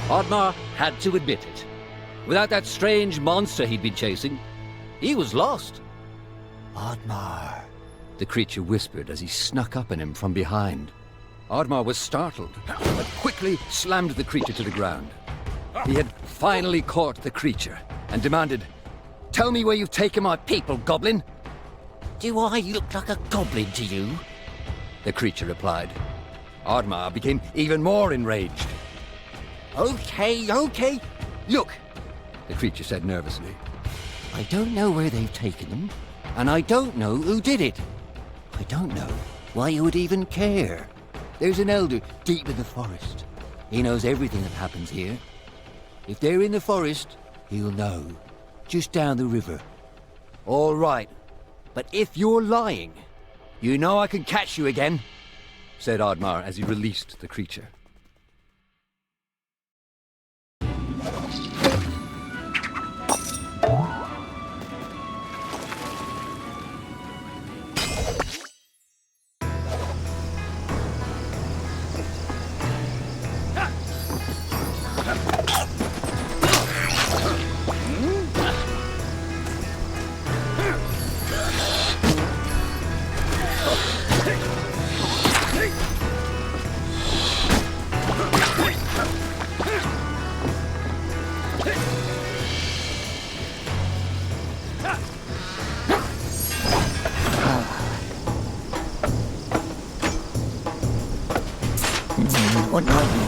Oddmar had to admit it. Without that strange monster he'd been chasing, he was lost. Oddmar, the creature whispered as he snuck up on him from behind. Oddmar was startled, but quickly slammed the creature to the ground. He had finally caught the creature and demanded, "Tell me where you've taken my people, goblin." "Do I look like a goblin to you?" the creature replied. Oddmar became even more enraged. Okay. "Look," the creature said nervously. "I don't know where they've taken them, and I don't know who did it. I don't know why you would even care. There's an elder deep in the forest. He knows everything that happens here. If they're in the forest, he'll know. Just down the river." "All right, but if you're lying, you know I can catch you again. said Oddmar as he released the creature. What now?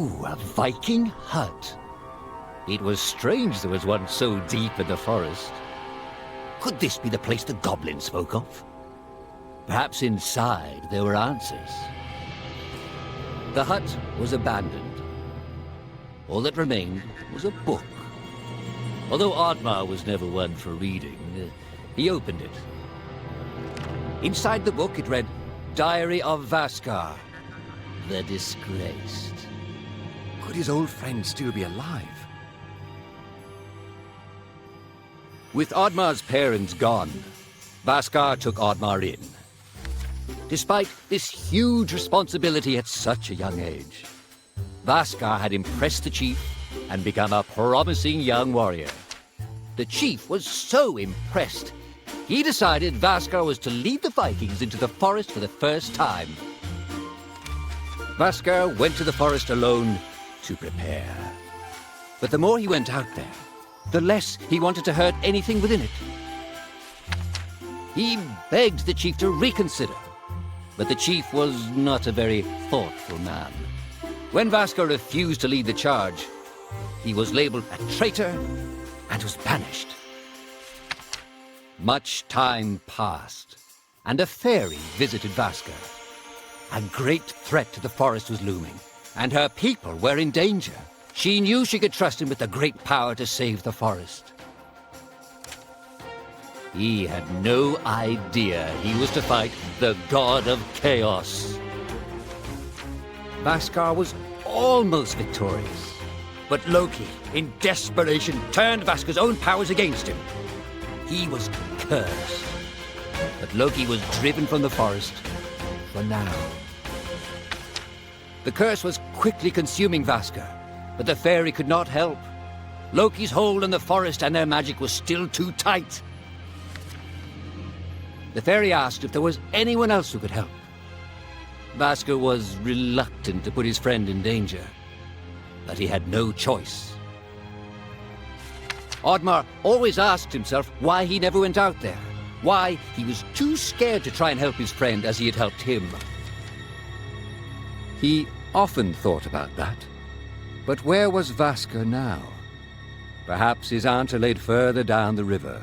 Ooh, a Viking hut. It was strange there was one so deep in the forest. Could this be the place the goblin spoke of? Perhaps inside there were answers. The hut was abandoned. All that remained was a book. Although Oddmar was never one for reading, he opened it. Inside the book it read, Diary of Vaskar, the Disgraced. Could his old friend still be alive? With Oddmar's parents gone, Vaskar took Oddmar in. Despite this huge responsibility at such a young age, Vaskar had impressed the chief and become a promising young warrior. The chief was so impressed, he decided Vaskar was to lead the Vikings into the forest for the first time. Vaskar went to the forest alone to prepare. But the more he went out there, the less he wanted to hurt anything within it. He begged the chief to reconsider, but the chief was not a very thoughtful man. When Vaskar refused to lead the charge, he was labeled a traitor and was banished. Much time passed, and a fairy visited Vaskar. A great threat to the forest was looming, and her people were in danger. She knew she could trust him with the great power to save the forest. He had no idea he was to fight the god of chaos. Vaskar was almost victorious, but Loki, in desperation, turned Vaskar's own powers against him. He was cursed, but Loki was driven from the forest for now. The curse was quickly consuming Vaskar, but the fairy could not help. Loki's hold on the forest and their magic was still too tight. The fairy asked if there was anyone else who could help. Vaskar was reluctant to put his friend in danger, but he had no choice. Oddmar always asked himself why he never went out there, why he was too scared to try and help his friend as he had helped him. He often thought about that. But where was Vaskar now? Perhaps his aunt laid further down the river.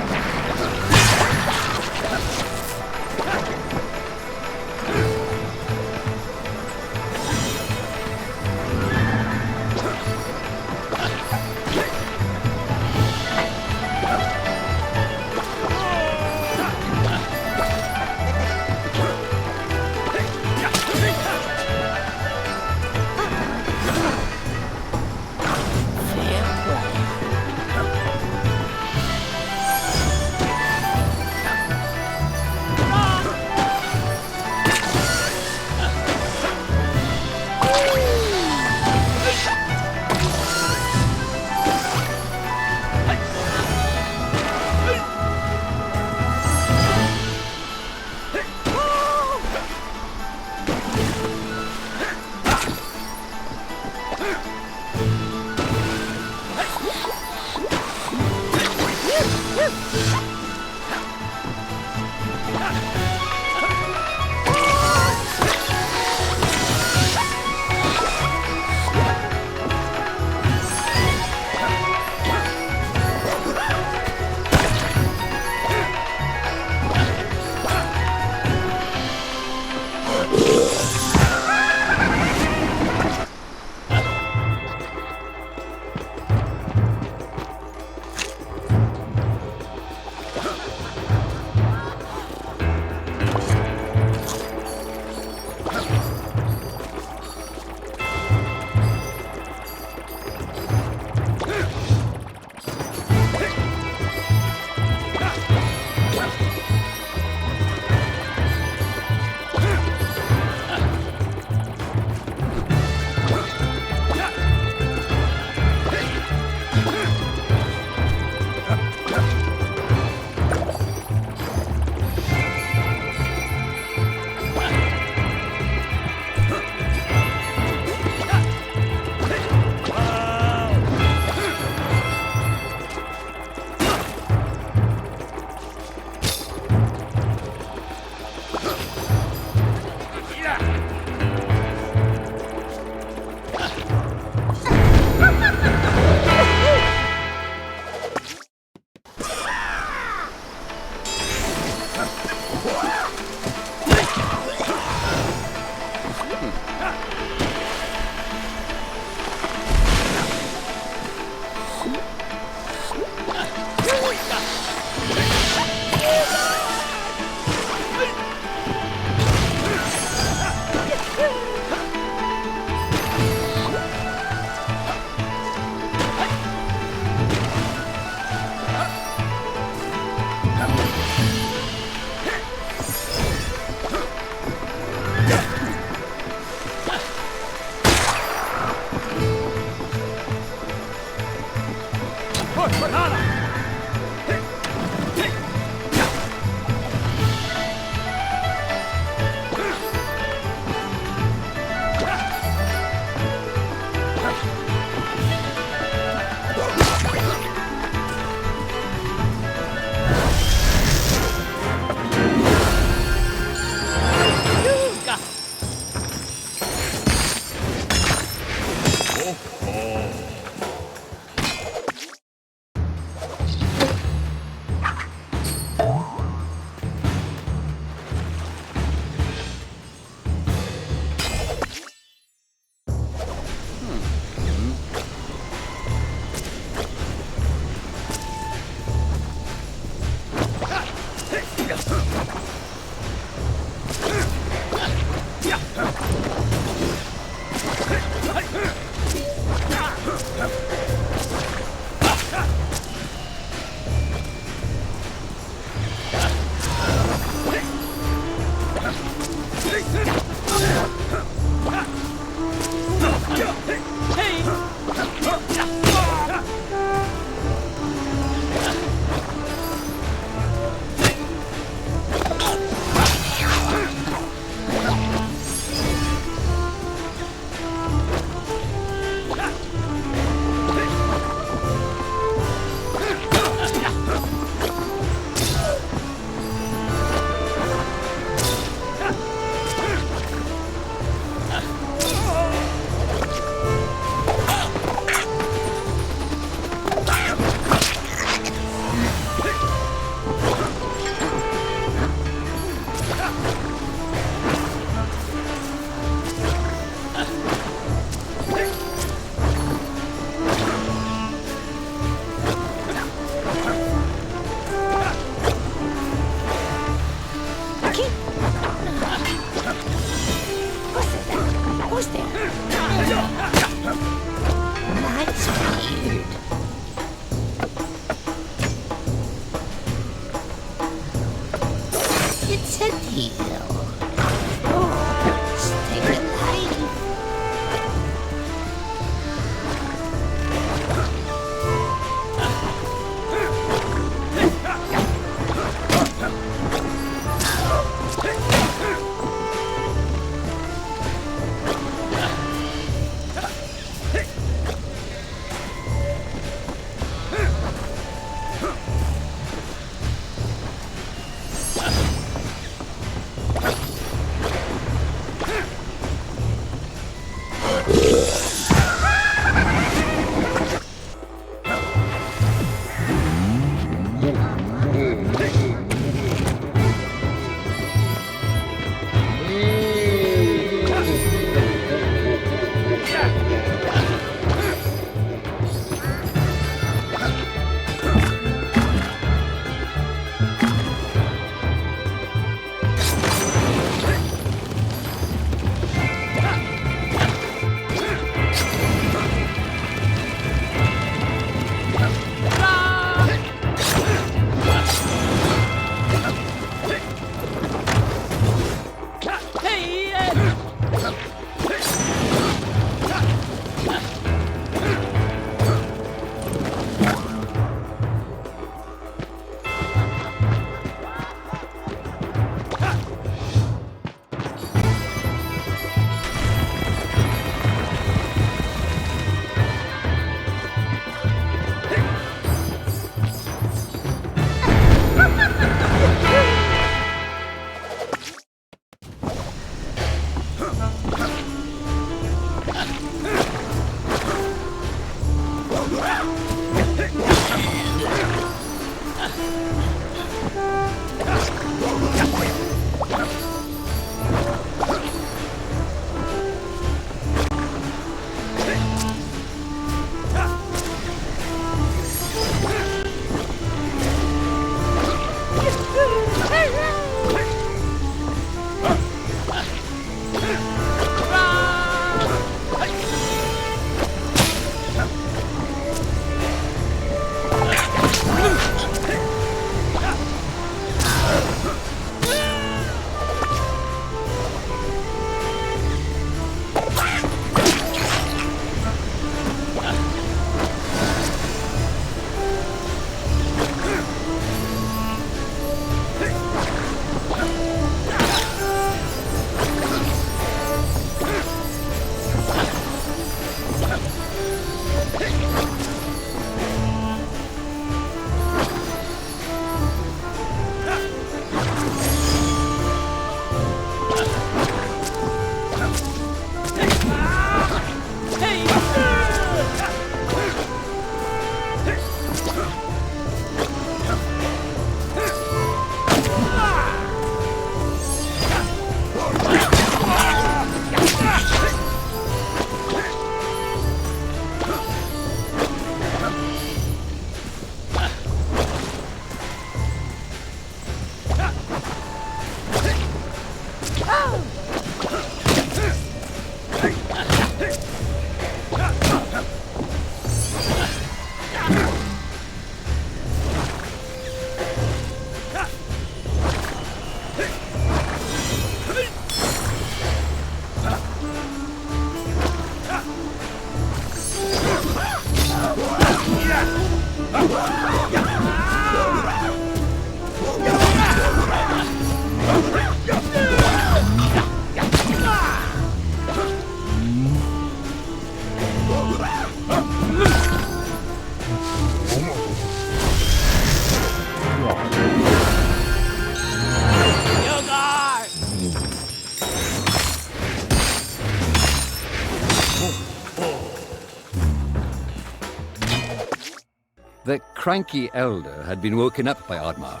The cranky elder had been woken up by Oddmar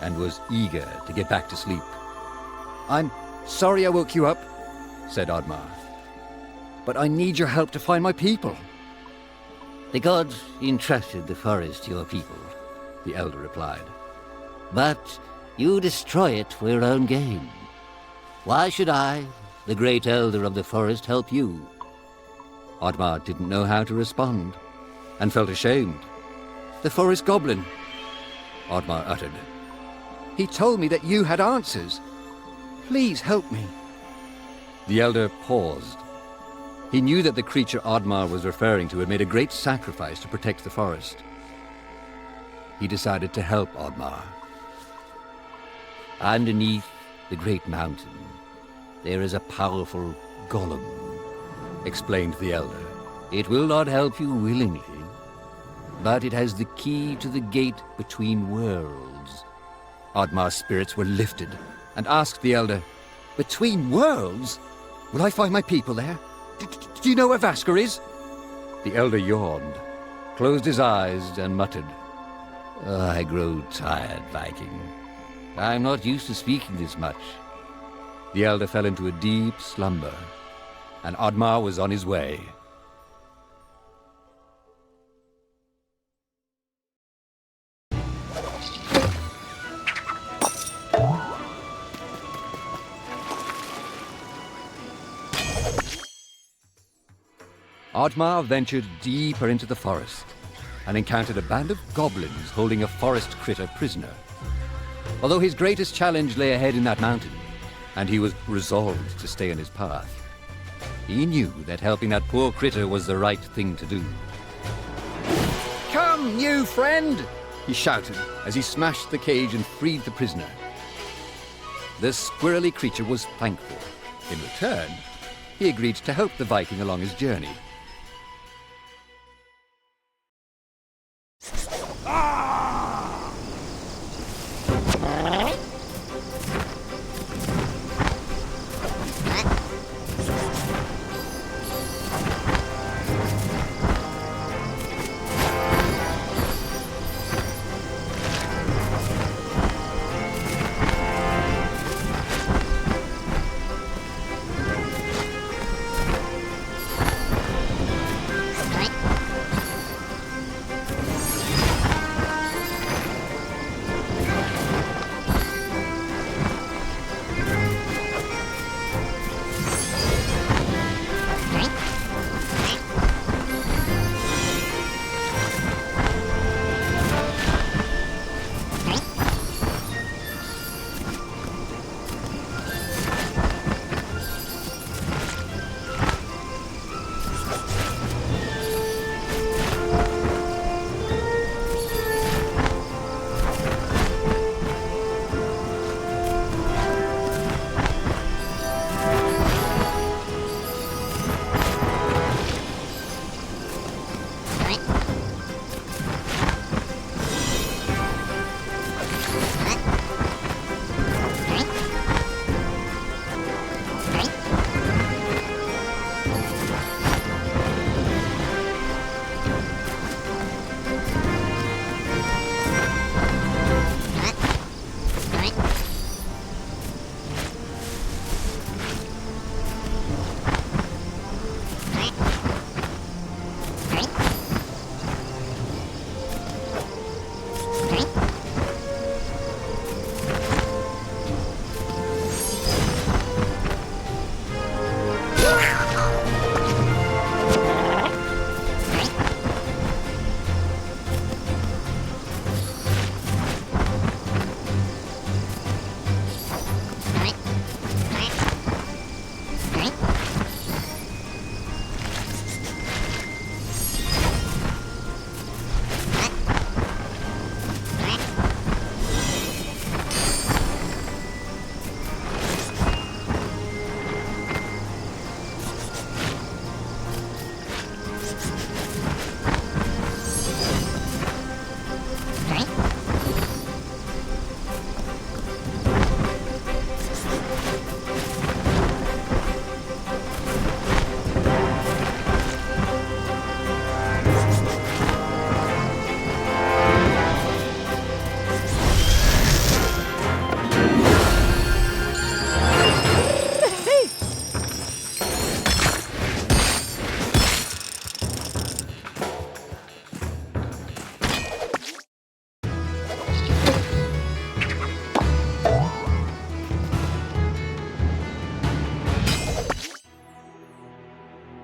and was eager to get back to sleep. "I'm sorry I woke you up," said Oddmar, "but I need your help to find my people." The gods entrusted the forest to your people, The elder replied. but you destroy it for your own gain. Why should I, the great elder of the forest, help you? Oddmar didn't know how to respond and felt ashamed. "The forest goblin," Oddmar uttered. "He told me that you had answers. Please help me." The elder paused. He knew that the creature Oddmar was referring to had made a great sacrifice to protect the forest. He decided to help Oddmar. Underneath the great mountain, there is a powerful golem, Explained the elder. It will not help you willingly, but it has the key to the gate between worlds. Oddmar's spirits were lifted and asked the elder, "Between worlds? Will I find my people there? Do you know where Vasker is?" The elder yawned, closed his eyes, and muttered, I grow tired, Viking. I'm not used to speaking this much. The elder fell into a deep slumber, and Oddmar was on his way. Oddmar ventured deeper into the forest and encountered a band of goblins holding a forest critter prisoner. Although his greatest challenge lay ahead in that mountain, and he was resolved to stay on his path, he knew that helping that poor critter was the right thing to do. "Come, new friend!" he shouted as he smashed the cage and freed the prisoner. The squirrely creature was thankful. In return, he agreed to help the Viking along his journey.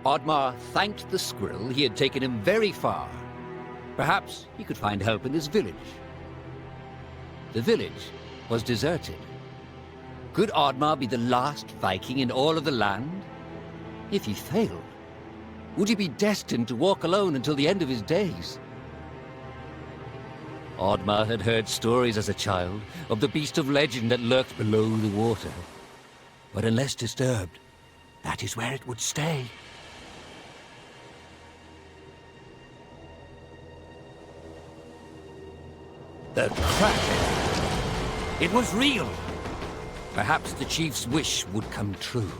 Oddmar thanked the squirrel he had taken him very far. Perhaps he could find help in his village. The village was deserted. Could Oddmar be the last Viking in all of the land? If he failed, would he be destined to walk alone until the end of his days? Oddmar had heard stories as a child of the beast of legend that lurked below the water. But unless disturbed, that is where it would stay. The crack. It was real. Perhaps the chief's wish would come true.